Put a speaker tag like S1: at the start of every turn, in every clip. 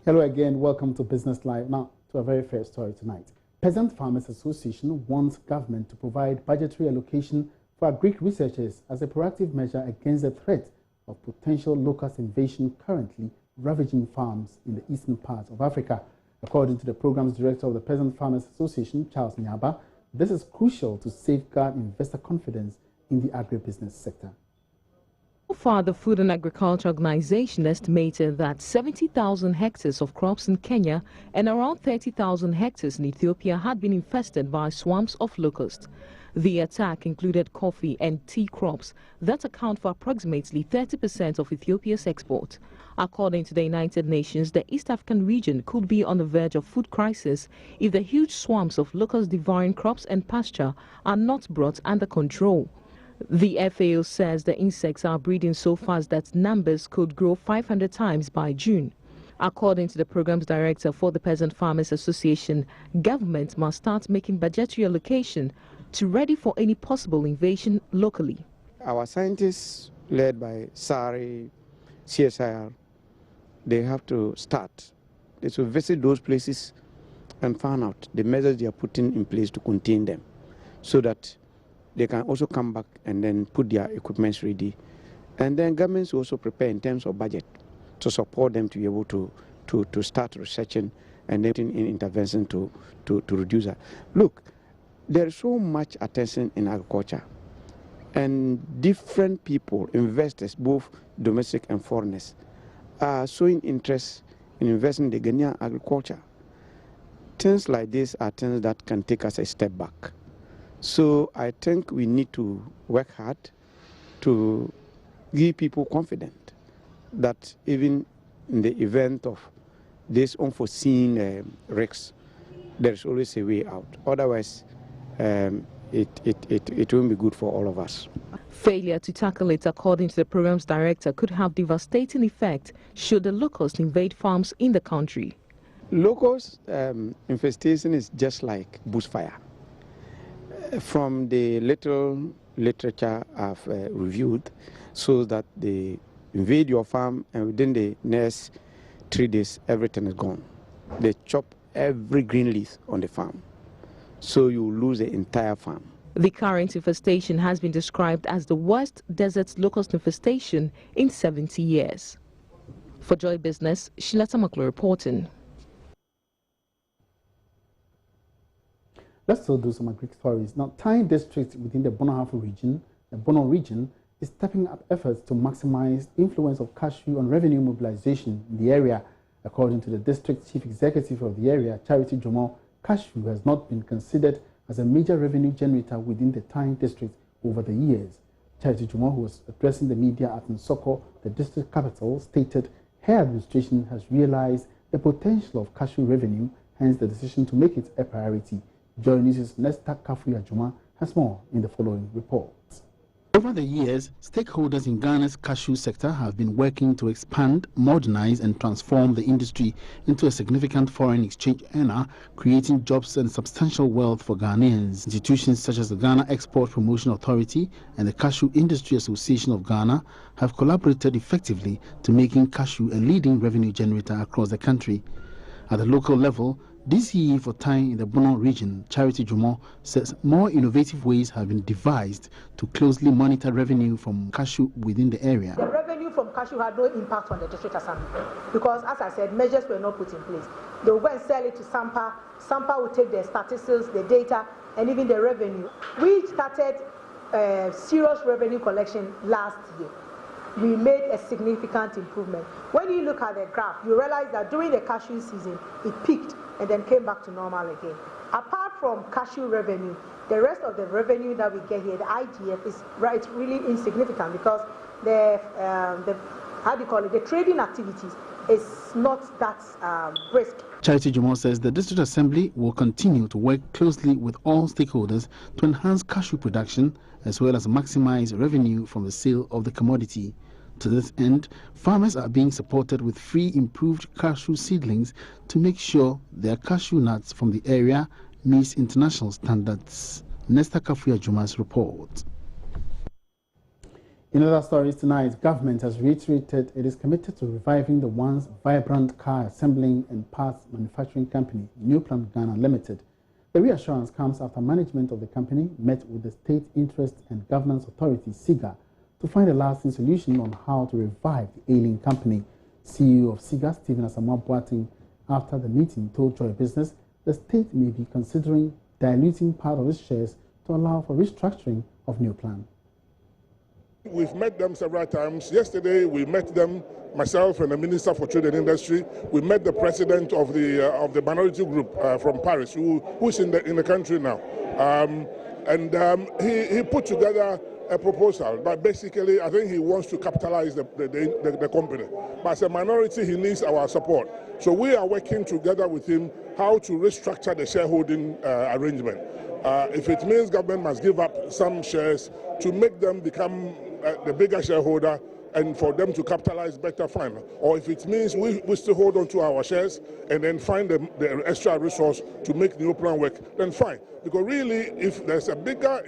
S1: Hello again, welcome to Business Live. Now, to our very first story tonight. Peasant Farmers Association wants government to provide budgetary allocation for Greek researchers as a proactive measure against the threat of potential locust invasion currently ravaging farms in the eastern part of Africa. According to the program's director of the Peasant Farmers Association, Charles Nyaba, this is crucial to safeguard investor confidence in the agribusiness sector.
S2: So far, the Food and Agriculture Organization estimated that 70,000 hectares of crops in Kenya and around 30,000 hectares in Ethiopia had been infested by swarms of locusts. The attack included coffee and tea crops that account for approximately 30% of Ethiopia's export. According to the United Nations, the East African region could be on the verge of food crisis if the huge swarms of locusts devouring crops and pasture are not brought under control. The FAO says the insects are breeding so fast that numbers could grow 500 times by June. According to the program's director for the Peasant Farmers Association, government must start making budgetary allocation to ready for any possible invasion locally.
S3: Our scientists, led by SARI, CSIR, they have to start. They should visit those places and find out the measures they are putting in place to contain them, so that they can also come back and then put their equipment ready. And then governments also prepare in terms of budget to support them to be able to start researching and then in intervention to reduce that. Look, there is so much attention in agriculture, and different people, investors, both domestic and foreigners, are showing interest in investing in the Ghanaian agriculture. Things like this are things that can take us a step back. So I think we need to work hard to give people confidence that even in the event of this unforeseen risks, there is always a way out. Otherwise, it won't be good for all of us.
S2: Failure to tackle it, according to the program's director, could have devastating effect should the locust invade farms in the country.
S3: Locust infestation is just like bushfire. From the little literature I've reviewed, so that they invade your farm and within the next 3 days, everything is gone. They chop every green leaf on the farm, so you lose the entire farm.
S2: The current infestation has been described as the worst desert locust infestation in 70 years. For Joy Business, Sheila Tamaklo reporting.
S1: Let's still do some Greek stories. Now, Tyne district within the Bono region, is stepping up efforts to maximize influence of Cashew on revenue mobilization in the area. According to the district chief executive of the area, Charity Jomo, Cashew has not been considered as a major revenue generator within the Tyne district over the years. Charity Jomo, who was addressing the media at Nsoko, the district capital, stated her administration has realized the potential of Cashew revenue, hence the decision to make it a priority. JoyNews' Nesta Kafuya Juma has more in the following report.
S4: Over the years, stakeholders in Ghana's cashew sector have been working to expand, modernize and transform the industry into a significant foreign exchange earner, creating jobs and substantial wealth for Ghanaians. Institutions such as the Ghana Export Promotion Authority and the Cashew Industry Association of Ghana have collaborated effectively to making cashew a leading revenue generator across the country. At the local level, DCE for Tyne in the Bono region, Charity Jomo, says more innovative ways have been devised to closely monitor revenue from cashew within the area.
S5: The revenue from cashew had no impact on the district assembly because, as I said, measures were not put in place. They will go and sell it to SAMPA. SAMPA will take the statistics, the data, and even the revenue. We started serious revenue collection last year. We made a significant improvement. When you look at the graph, you realize that during the cashew season, it peaked and then came back to normal again. Apart from cashew revenue, the rest of the revenue that we get here, the IGF, is really insignificant because the trading activities is not that brisk.
S4: Charity Jomo says the District Assembly will continue to work closely with all stakeholders to enhance cashew production as well as maximize revenue from the sale of the commodity. To this end, farmers are being supported with free improved cashew seedlings to make sure their cashew nuts from the area meet international standards. Nesta Kafuya Juma's report.
S1: In other stories tonight, government has reiterated it is committed to reviving the once vibrant car assembling and parts manufacturing company, New Plan Ghana Limited. The reassurance comes after management of the company met with the State Interest and Governance Authority, SIGA, to find a lasting solution on how to revive the ailing company. CEO of SIGA, Stephen Asamoah Boateng, after the meeting, told Joy Business the state may be considering diluting part of its shares to allow for restructuring of New Plan.
S6: We've met them several times. Yesterday, we met them, myself and the Minister for Trade and Industry. We met the president of the minority group from Paris, who's in the country now. He put together a proposal, but basically, I think he wants to capitalize the company. But as a minority, he needs our support. So we are working together with him how to restructure the shareholding arrangement. If it means government must give up some shares to make them become the bigger shareholder and for them to capitalize better, fine. Or if it means we still hold on to our shares and then find the extra resource to make the new plan work, then fine. Because really, if there's a bigger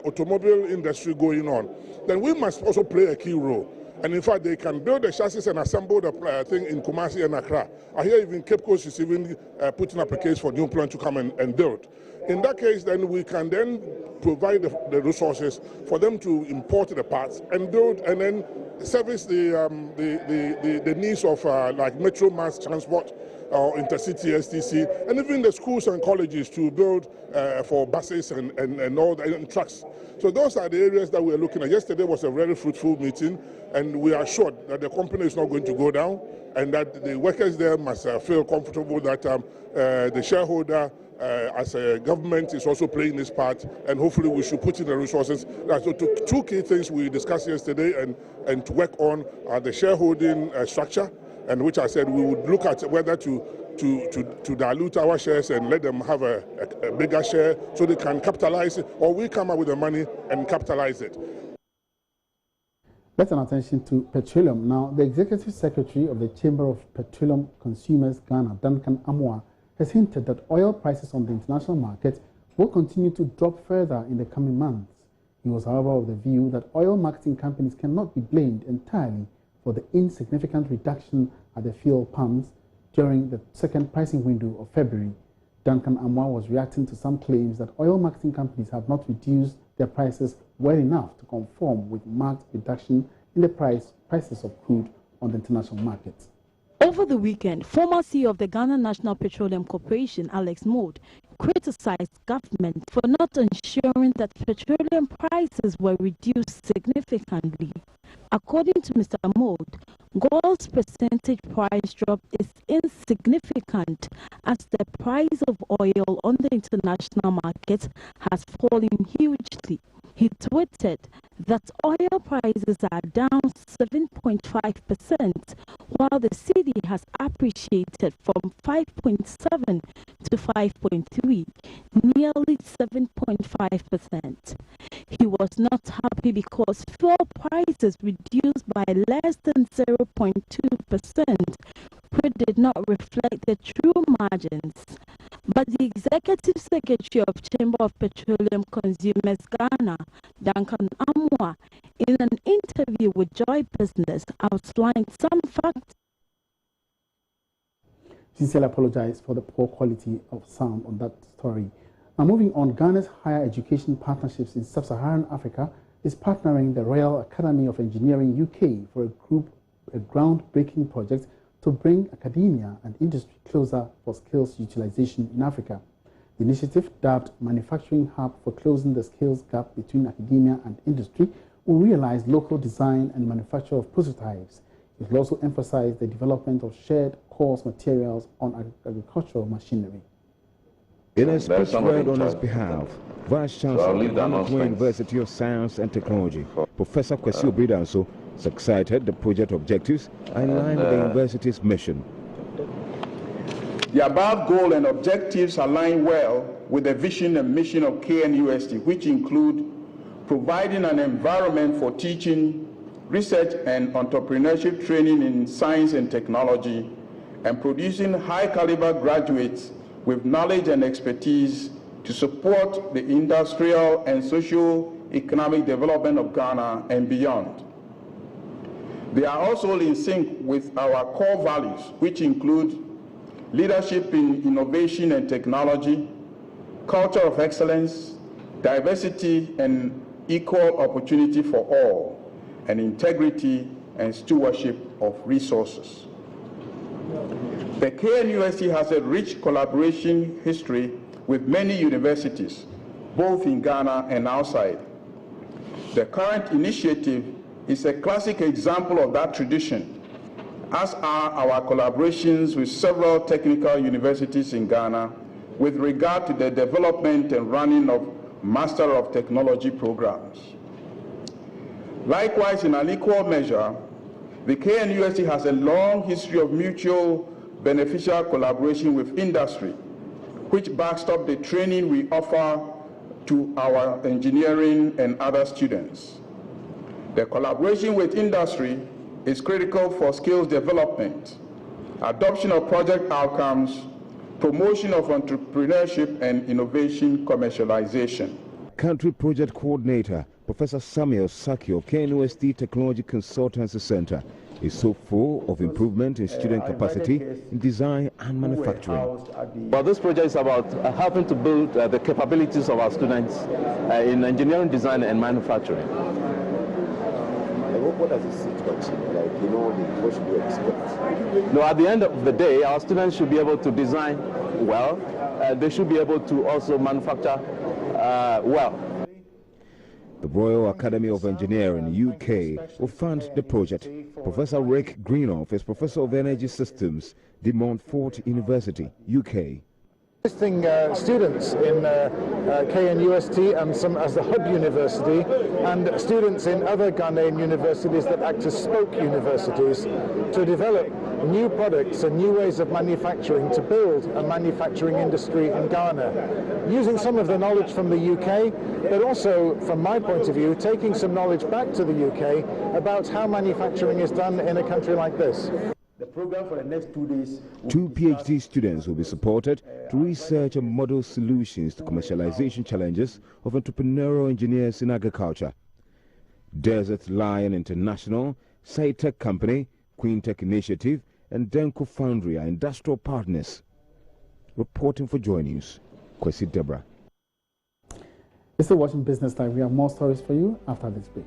S6: automobile industry going on, then we must also play a key role. And in fact, they can build the chassis and assemble the thing in Kumasi and Accra. I hear even Cape Coast is even putting up a case for New Plan to come and build. In that case, then we can then provide the resources for them to import the parts and build and then service the needs of like metro mass transport or intercity STC, and even the schools and colleges to build for buses and all the and trucks. So those are the areas that we're looking at. Yesterday was a very fruitful meeting, and we are sure that the company is not going to go down and that the workers there must feel comfortable that the shareholder as a government is also playing this part, and hopefully we should put in the resources. So two key things we discussed yesterday and to work on are the shareholding structure, and which I said we would look at whether to dilute our shares and let them have a bigger share so they can capitalize it, or we come up with the money and capitalize it.
S1: Let's turn attention to petroleum. Now, the Executive Secretary of the Chamber of Petroleum Consumers Ghana, Duncan Amoah, has hinted that oil prices on the international market will continue to drop further in the coming months. He was, however, of the view that oil marketing companies cannot be blamed entirely for the insignificant reduction at the fuel pumps during the second pricing window of February. Duncan Amoah was reacting to some claims that oil marketing companies have not reduced their prices well enough to conform with marked reduction in the prices of crude on the international market.
S7: Over the weekend, former CEO of the Ghana National Petroleum Corporation, Alex Mode, criticized government for not ensuring that petroleum prices were reduced significantly. According to Mr. Mode, gold's percentage price drop is insignificant as the price of oil on the international market has fallen hugely. He tweeted that oil prices are down 7.5%, while the cedi has appreciated from 5.7 to 5.3, nearly 7.5%. He was not happy because fuel prices reduced by less than 0.2%, which did not reflect the true margins. But the Executive Secretary of Chamber of Petroleum Consumers Ghana, Duncan Amoah, in an interview with Joy Business, outlined some facts.
S1: Sincerely apologize for the poor quality of sound on that story. Now, moving on, Ghana's Higher Education Partnerships in Sub-Saharan Africa is partnering the Royal Academy of Engineering UK for a groundbreaking project to bring academia and industry closer for skills utilization in Africa. The initiative, dubbed Manufacturing Hub for Closing the Skills Gap Between Academia and Industry, will realize local design and manufacture of prototypes. It will also emphasize the development of shared course materials on agricultural machinery.
S8: In a speech read on his behalf, Vice Chancellor of the University of Science and Technology, Professor Cashew cited the project objectives in line with the university's mission.
S9: The above goal and objectives align well with the vision and mission of KNUST, which include providing an environment for teaching, research and entrepreneurship training in science and technology, and producing high-caliber graduates with knowledge and expertise to support the industrial and social economic development of Ghana and beyond. They are also in sync with our core values, which include leadership in innovation and technology, culture of excellence, diversity and equal opportunity for all, and integrity and stewardship of resources. The KNUST has a rich collaboration history with many universities, both in Ghana and outside. The current initiative is a classic example of that tradition, as are our collaborations with several technical universities in Ghana with regard to the development and running of Master of Technology programs. Likewise, in an equal measure, the KNUST has a long history of mutual beneficial collaboration with industry, which backs up the training we offer to our engineering and other students. The collaboration with industry is critical for skills development, adoption of project outcomes, promotion of entrepreneurship and innovation commercialization.
S8: Country Project Coordinator, Professor Samuel Saki of KNUST Technology Consultancy Center, is so full of improvement in student capacity in design and manufacturing.
S10: Well, this project is about helping to build the capabilities of our students in engineering, design, and manufacturing.
S11: What does it sit like, what should we expect?
S10: No, at the end of the day, our students should be able to design well. They should be able to also manufacture well.
S8: The Royal Academy of Engineering, UK, will fund the project. Professor Rick Greenoff is Professor of Energy Systems, De Montfort University, UK.
S12: Existing students in KNUST and some as the hub university, and students in other Ghanaian universities that act as spoke universities, to develop new products and new ways of manufacturing, to build a manufacturing industry in Ghana, using some of the knowledge from the UK, but also, from my point of view, taking some knowledge back to the UK about how manufacturing is done in a country like this.
S11: The program for the next 2 days.
S8: 2 PhD students will be supported to research and model solutions to commercialization challenges of entrepreneurial engineers in agriculture. Desert Lion International, SciTech Company, QueenTech Initiative, and Denko Foundry are industrial partners. Reporting for JoyNews, Kwesi Deborah.
S1: You're still watching Business Live. We have more stories for you after this break.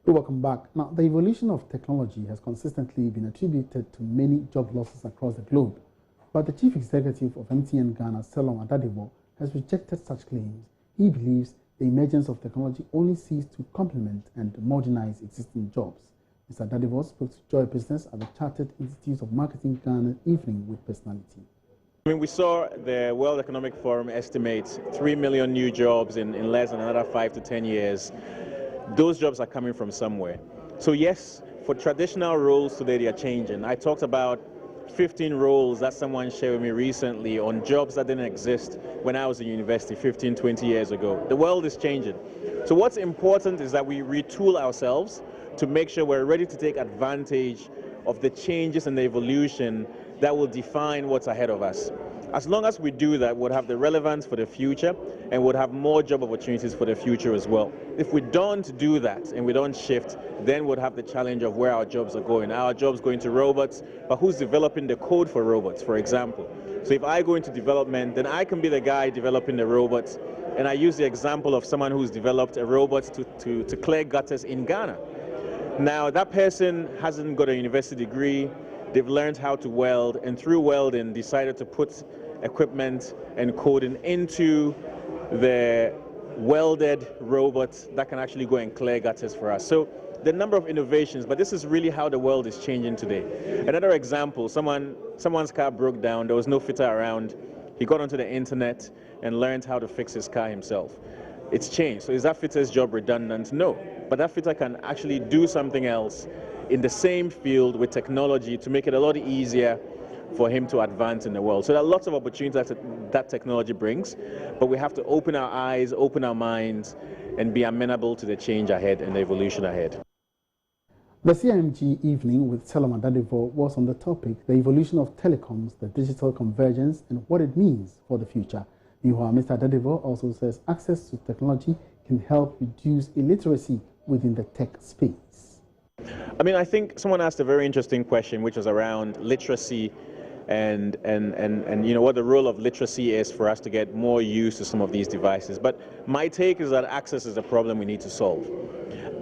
S1: Welcome back. Now, the evolution of technology has consistently been attributed to many job losses across the globe. But the chief executive of MTN Ghana, Selon Adadivo, has rejected such claims. He believes the emergence of technology only seeks to complement and modernize existing jobs. Mr. Adadivo spoke to Joy Business at the Chartered Institute of Marketing Ghana evening with personality.
S13: We saw the World Economic Forum estimate 3 million new jobs in less than another 5 to 10 years. Those jobs are coming from somewhere. So yes, for traditional roles today, they are changing. I talked about 15 roles that someone shared with me recently on jobs that didn't exist when I was in university 15, 20 years ago. The world is changing. So what's important is that we retool ourselves to make sure we're ready to take advantage of the changes and the evolution that will define what's ahead of us. As long as we do that, we'll have the relevance for the future and we'll have more job opportunities for the future as well. If we don't do that and we don't shift, then we'll have the challenge of where our jobs are going. Our jobs going to robots, but who's developing the code for robots, for example? So if I go into development, then I can be the guy developing the robots. And I use the example of someone who's developed a robot to clear gutters in Ghana. Now, that person hasn't got a university degree. They've learned how to weld, and through welding decided to put equipment and coding into the welded robots that can actually go and clear gutters for us. So the number of innovations, but this is really how the world is changing today. Another example, someone's car broke down, there was no fitter around. He got onto the internet and learned how to fix his car himself. It's changed. So is that fitter's job redundant? No. But that fitter can actually do something else in the same field with technology to make it a lot easier for him to advance in the world. So there are lots of opportunities that technology brings, but we have to open our eyes, open our minds, and be amenable to the change ahead and the evolution ahead.
S1: The CIMG evening with Solomon Dadivo was on the topic, the evolution of telecoms, the digital convergence, and what it means for the future. Meanwhile, Mr. Dadivo also says access to technology can help reduce illiteracy within the tech space.
S13: I mean, I think someone asked a very interesting question, which was around literacy and you know what the role of literacy is for us to get more used to some of these devices. But my take is that access is a problem we need to solve.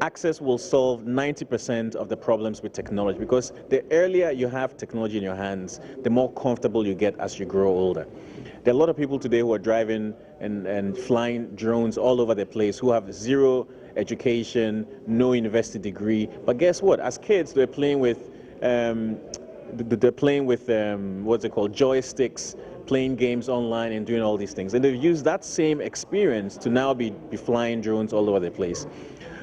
S13: Access will solve 90% of the problems with technology, because the earlier you have technology in your hands, the more comfortable you get as you grow older. There are a lot of people today who are driving and flying drones all over the place who have zero education, no university degree. But guess what? As kids, they're playing with what's it called, joysticks, playing games online and doing all these things. And they've used that same experience to now be flying drones all over the place.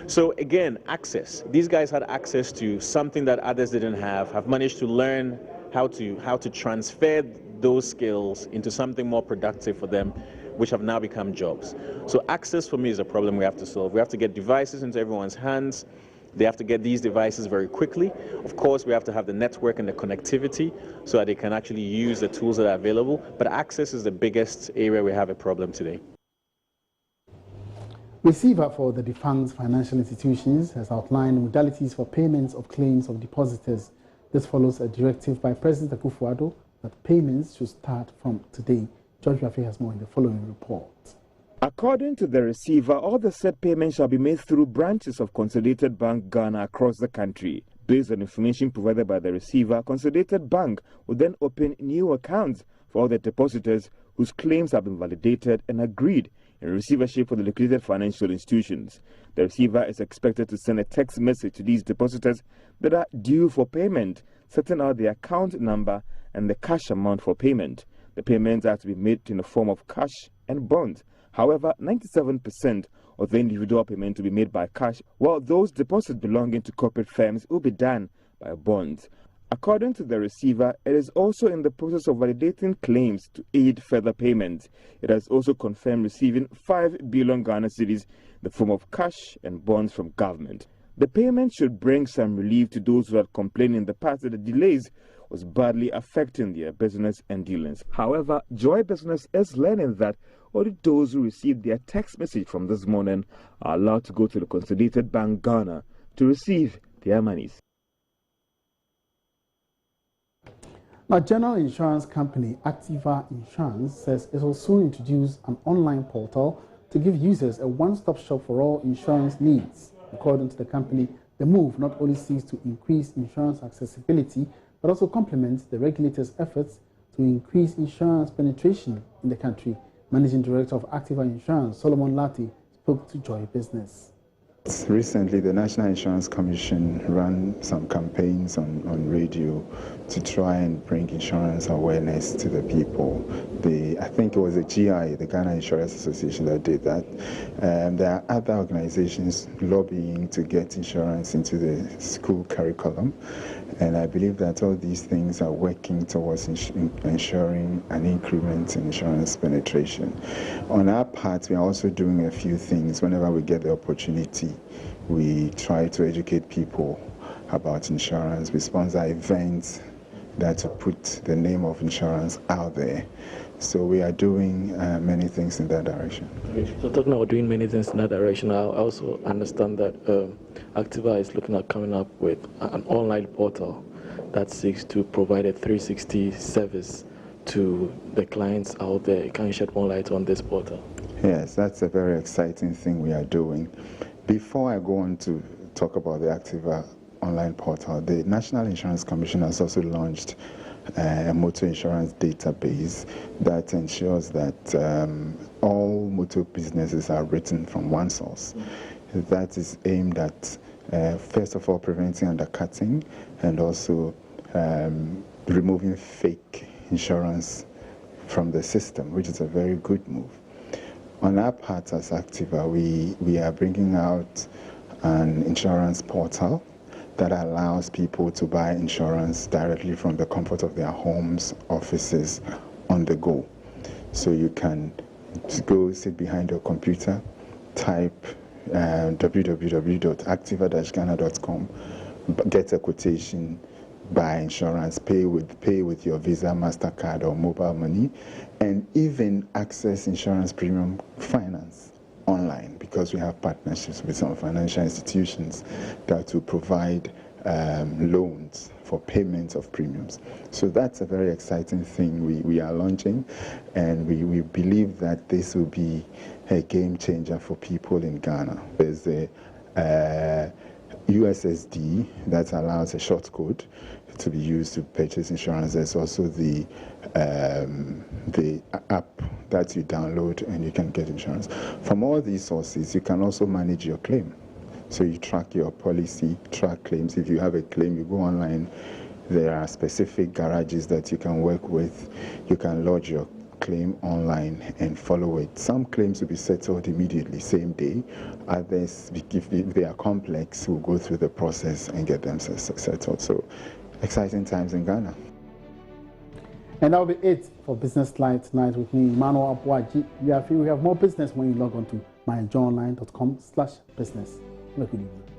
S13: So again, access. These guys had access to something that others didn't have managed to learn how to transfer those skills into something more productive for them, which have now become jobs. So access for me is a problem we have to solve. We have to get devices into everyone's hands. They have to get these devices very quickly. Of course, we have to have the network and the connectivity so that they can actually use the tools that are available. But access is the biggest area we have a problem today.
S1: Receiver for the defunct financial institutions has outlined modalities for payments of claims of depositors. This follows a directive by President Akufo-Addo that payments should start from today. George Rafi has more in the following report.
S8: According to the receiver, all the said payments shall be made through branches of Consolidated Bank Ghana across the country. Based on information provided by the receiver, Consolidated Bank will then open new accounts for all the depositors whose claims have been validated and agreed in receivership for the liquidated financial institutions. The receiver is expected to send a text message to these depositors that are due for payment, setting out the account number and the cash amount for payment. The payments are to be made in the form of cash and bonds. However, 97% of the individual payment to be made by cash, while those deposits belonging to corporate firms will be done by bonds. According to the receiver, it is also in the process of validating claims to aid further payments. It has also confirmed receiving 5 billion Ghana cedis in the form of cash and bonds from government. The payment should bring some relief to those who had complained in the past that the delays was badly affecting their business and dealings. However, Joy Business is learning that only those who received their text message from this morning are allowed to go to the Consolidated Bank Ghana to receive their monies.
S1: Now, general insurance company Activa Insurance says it will soon introduce an online portal to give users a one-stop shop for all insurance needs. According to the company, the move not only seeks to increase insurance accessibility, but also complements the regulator's efforts to increase insurance penetration in the country. Managing Director of Activa Insurance, Solomon Lati, spoke to Joy Business.
S14: Recently, the National Insurance Commission ran some campaigns on radio to try and bring insurance awareness to the people. I think it was the GI, the Ghana Insurance Association, that did that. There are other organizations lobbying to get insurance into the school curriculum. And I believe that all these things are working towards ensuring an increment in insurance penetration. On our part, we are also doing a few things. Whenever we get the opportunity, we try to educate people about insurance. We sponsor events that put the name of insurance out there. So we are doing many things in that direction.
S15: So talking about doing many things in that direction, I also understand that Activa is looking at coming up with an online portal that seeks to provide a 360 service to the clients out there. Can you shed more light on this portal?
S14: Yes, that's a very exciting thing we are doing. Before I go on to talk about the Activa online portal, the National Insurance Commission has also launched a motor insurance database that ensures that all motor businesses are written from one source. That is aimed at, first of all, preventing undercutting and also removing fake insurance from the system, which is a very good move. On our part as Activa, we are bringing out an insurance portal that allows people to buy insurance directly from the comfort of their homes, offices, on the go. So you can go sit behind your computer, type www.activa-ghana.com, get a quotation, buy insurance, pay with your Visa, MasterCard, or mobile money, and even access insurance premium finance online, because we have partnerships with some financial institutions that will provide loans for payments of premiums. So that's a very exciting thing we are launching, and we believe that this will be a game changer for people in Ghana. There's a USSD that allows a short code to be used to purchase insurance. There's also the app that you download and you can get insurance. From all these sources, you can also manage your claim. So you track your policy, track claims. If you have a claim, you go online. There are specific garages that you can work with. You can lodge your claim online and follow it. Some claims will be settled immediately, same day. Others, if they are complex, will go through the process and get them settled. So exciting times in Ghana.
S1: And that will be it for Business Line tonight with me, Emmanuel Abuaji. We have more business when you log on to myjoyonline.com/business. Have a good evening.